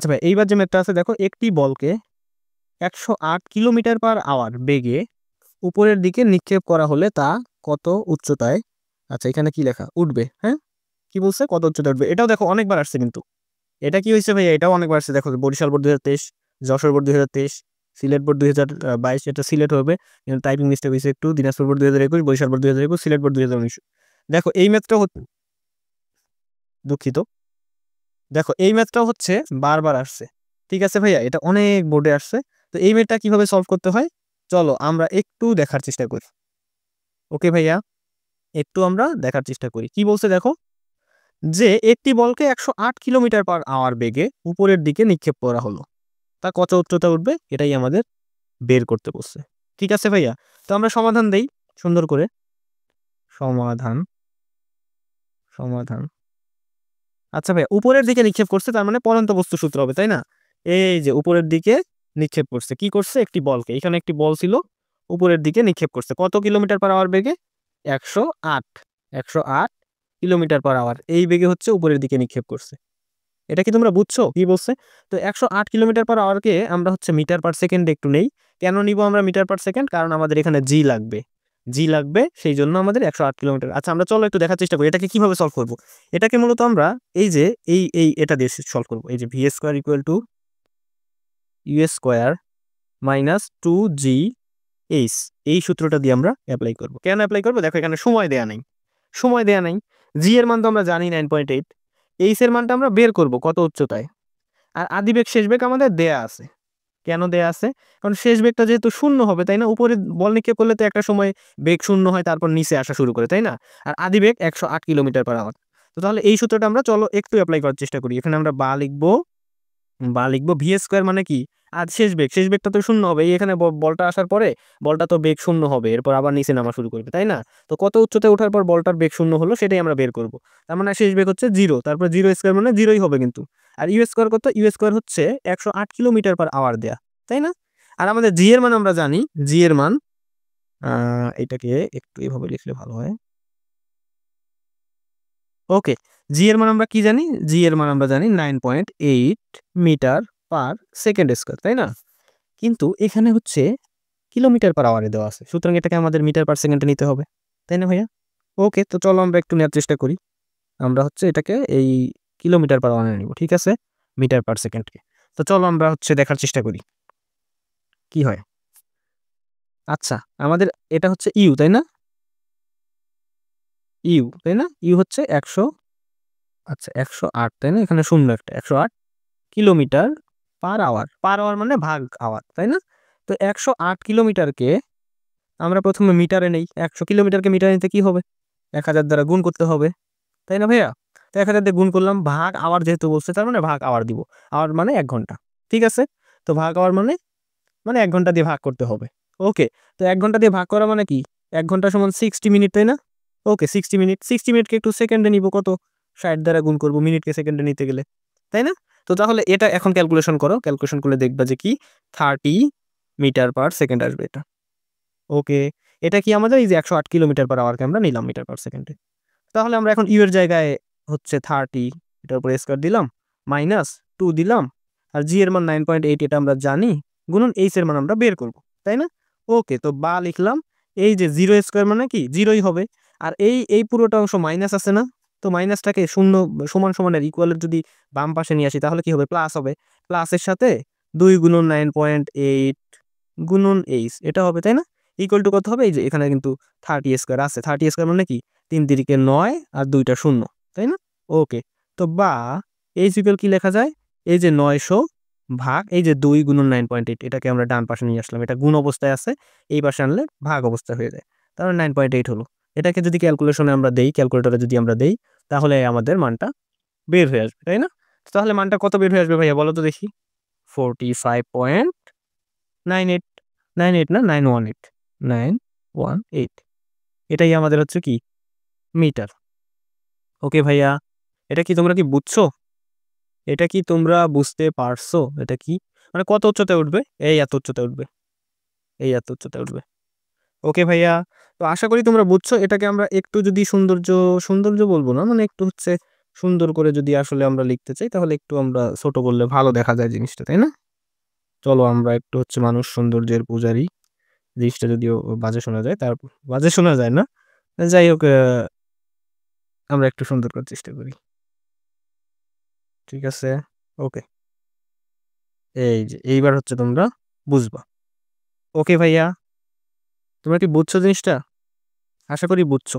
আচ্ছা ভাই, এইবার যে ম্যাথটা আছে দেখো, একটি বলকে 108 কিলোমিটার পার আওয়ার বেগে উপরের দিকে নিক্ষেপ করা হলে তা কত উচ্চতায়, আচ্ছা এখানে কি লেখা, উঠবে। হ্যাঁ, কি বলছে, কত উচ্চতায় উঠবে। এটাও দেখো অনেকবার আসছে কিন্তু। এটা কি হয়েছে ভাইয়া, এটাও অনেকবার আসছে। দেখো Barishal board 2023, Jessore board 2023, Sylhet board 2022, এটা সিলেট হবে কিন্তু টাইপিং মিস্টেক হয়েছে একটু, Dinajpur board 2021, Barishal board 2021, Sylhet board 2019। দেখো এই ম্যাথটা হচ্ছে, দুঃখিত, দেখো এই ম্যাথটাও হচ্ছে বারবার আসছে। ঠিক আছে ভাইয়া, এটা অনেক বোর্ডে আসছে। তো এই ম্যাথটা কিভাবে সলভ করতে হয় চলো আমরা একটু দেখার চেষ্টা করি। ওকে ভাইয়া, একটু আমরা দেখার চেষ্টা করি কি বলছে দেখো, যে একটি বলকে 108 কিলোমিটার পার আওয়ার বেগে উপরের দিকে নিক্ষেপ করা হলো, তা কত উচ্চতা উঠবে এটাই আমাদের বের করতে বলছে। ঠিক আছে ভাইয়া, তো আমরা সমাধান দেই সুন্দর করে। সমাধান, সমাধান। আচ্ছা ভাইয়া, উপরের দিকে নিক্ষেপ করছে তার মানে পড়ন্ত বস্তু সূত্র হবে, তাই না? এই যে উপরের দিকে নিক্ষেপ করছে, কি করছে, একটি বলকে, এখানে একটি বল ছিল, উপরের দিকে নিক্ষেপ করছে কত কিলোমিটার পার আওয়ার বেগে, 108, 108 কিলোমিটার পার আওয়ার এই বেগে হচ্ছে উপরের দিকে নিক্ষেপ করছে। এটা কি তোমরা বুঝছো কি বলছে? তো 108 কিলোমিটার পার আওয়ারকে আমরা হচ্ছে মিটার পার সেকেন্ডে একটু নেই। কেন নিব আমরা মিটার পার সেকেন্ড? কারণ আমাদের এখানে জি লাগবে, জি লাগবে, সেই জন্য আমাদের 108 কিলোমিটার। আচ্ছা আমরা চলো একটু দেখার চেষ্টা করি এটাকে কিভাবে সলভ করব। এটাকে মূলত আমরা এই যে এই এটা দিয়ে সলভ করবো। এই যে V square equal to U square minus 2জি এইচ, এই সূত্রটা দিয়ে আমরা অ্যাপ্লাই করব। কেন অ্যাপ্লাই করবো? দেখো এখানে সময় দেয়া নাই, সময় দেয়া নাই। জি এর মান তো আমরা জানি 9.8, এইচ এর মানটা আমরা বের করব কত উচ্চতায়। আর আদি বেগ শেষ বেগ আমাদের দেয়া আছে। কেন দেয়া আছে? কারণ শেষ বেগটা যেহেতু শূন্য হবে, তাই না? উপরে বল নিক্ষেপ করলে তো একটা সময় বেগ শূন্য হয়, তারপর নিচে আসা শুরু করে, তাই না? আর আদি বেগ 108 কিলোমিটার পার আওয়ার। তো তাহলে এই সূত্রটা আমরা চলো একটু অ্যাপ্লাই করার চেষ্টা করি। এখানে আমরা বা লিখবো ভি স্কোয়ার মানে কি, আর শেষ বেগ, শেষ বেগটা তো শূন্য হবে। এই এখানে বলটা আসার পরে বলটা তো বেগ শূন্য হবে, এরপর আবার নিচে নামা শুরু করবে, তাই না? তো কত উচ্চতায় ওঠার পর বলটার বেগ শূন্য হলো সেটাই আমরা বের করব। তার মানে শেষ বেগ হচ্ছে 0, তারপর 0 স্কোয়ার মানে 0ই হবে কিন্তু। আর ইউ স্কোয়ার কত? ইউ স্কোয়ার হচ্ছে 108 কিলোমিটার পার আওয়ার দেয়া, তাই না? আর আমাদের জি এর মান আমরা জানি, জি এর মান এটাকে একটু এভাবে লিখলে ভালো হয়। ওকে, জি এর মান আমরা কি জানি, জি এর মান আমরা জানি 9.8 মিটার পার সেকেন্ড স্কোয়ার, তাই না? কিন্তু এখানে হচ্ছে কিলোমিটার পার আওয়ারে দেওয়া আছে, সুতরাং এটাকে আমাদের মিটার পার সেকেন্ডে নিতে হবে, তাই না ভাইয়া? ওকে, তো চলো আমরা একটু নেওয়ার চেষ্টা করি। আমরা হচ্ছে এটাকে এই কিলোমিটার পার আওয়ারে নিব, ঠিক আছে, মিটার পার সেকেন্ডকে। তো চলো আমরা হচ্ছে দেখার চেষ্টা করি কি হয়। আচ্ছা, আমাদের এটা হচ্ছে ইউ, তাই না? ইউ, তাই না? ইউ হচ্ছে 100, আচ্ছা 108, তাই না? এখানে শূন্য একটা, 108 kilometre per hour, per hour মানে ভাগ আওয়ার, তাই না? তো 108 কিলোমিটারকে আমরা প্রথমে মিটারে নেই, 100 কিলোমিটারকে মিটারে নিতে কি হবে, 1000 দ্বারা গুণ করতে হবে, তাই না ভাইয়া? তো 1000 দিয়ে গুণ করলাম, ভাগ আওয়ার যেহেতু বলছে তার মানে ভাগ আওয়ার দিব। আওয়ার মানে 1 ঘন্টা, ঠিক আছে? তো ভাগ আওয়ার মানে, 1 ঘন্টা দিয়ে ভাগ করতে হবে। ওকে, তো 1 ঘন্টা দিয়ে ভাগ করা মানে কি, 1 ঘন্টা সমান 60 মিনিট, তাই না? ওকে, 60 মিনিট, 60 মিনিটকে একটু সেকেন্ডে নিব, কত, 60 দ্বারা গুণ করবো মিনিটকে সেকেন্ডে নিতে গেলে, তাই না? তো তাহলে এটা এখন ক্যালকুলেশন করো, ক্যালকুলেশন করলে দেখবা যে কি 30 মিটার পার সেকেন্ড আসবে এটা। ওকে, এটা কি আমাদের এই যে 108 কিলোমিটার পার আওয়ারকে আমরা নিলাম মিটার পার সেকেন্ডে। তাহলে আমরা এখন ইউ এর জায়গায় হচ্ছে 30, এটার উপর স্কয়ার দিলাম, মাইনাস 2 দিলাম, আর জি এর মান 9.8 এটা আমরা জানি, গুণন এইচ এর মান আমরা বের করব, তাই না? ওকে, তো বা লিখলাম, এই যে 0 স্কয়ার মানে কি 0ই হবে। আর এই পুরোটা অংশ মাইনাস আছে না, তো মাইনাসটাকে শূন্য সমান সমানের ইকুয়ালের যদি বাম পাশে নিয়ে আসি তাহলে কি হবে, প্লাস হবে। প্লাসের সাথে 2 গুণন 9.8 গুণন এইচ এটা হবে, তাই না? ইকুয়াল টু কত হবে, এই যে এখানে কিন্তু 30 স্কয়ার আছে, 30 স্কয়ার মানে কি 3 তিরিকে 9 আর 2টা শূন্য, তাই না? ওকে, তো বা এইচ ইকুয়াল কি লেখা যায়, এই যে 900 ভাগ এই যে 2 গুণন 9.8, এটাকে আমরা ডান পাশে নিয়ে আসলাম, এটা গুণ অবস্থায় আছে, এই পাশে আনলে ভাগ অবস্থা হয়ে যায়, তাহলে 9.8 হলো। এটাকে যদি ক্যালকুলেশনে আমরা দেই, ক্যালকুলেটরে যদি আমরা দেই, তাহলে আমাদের মানটা বের হয়ে আসবে, তাই না? তাহলে মানটা কত বের হয়ে আসবে ভাইয়া বলো তো দেখি, 45.98, 98 না 918, 918, এটাই আমাদের হচ্ছে কি মিটার। ওকে ভাইয়া, এটা কি তোমরা কি বুঝছো, এটা কি তোমরা বুঝতে পারছো, এটা কি মানে কত উচ্চতায় উঠবে, এই এত উচ্চতায় উঠবে, এই এত উচ্চতায় উঠবে। ওকে ভাইয়া, তো আশা করি তোমরা বুঝছো। এটাকে আমরা একটু যদি সৌন্দর্য, সৌন্দর্য বলবো না, মানে একটু হচ্ছে সুন্দর করে যদি আসলে আমরা লিখতে চাই তাহলে একটু আমরা ছোট করলে ভালো দেখা যায় জিনিসটা, তাই না? চলো আমরা একটু হচ্ছে মানুষ সৌন্দর্যের পূজারী, জিনিসটা যদিও বাজে শোনা যায়, তার বাজে শোনা যায় না। যাই হোক, আমরা একটু সুন্দর করার চেষ্টা করি। ঠিক আছে? ওকে। এই যে এইবার হচ্ছে তোমরা বুঝবা। ওকে ভাইয়া, তোমরা কি বুঝছো জিনিসটা? আশা করি বুঝছো।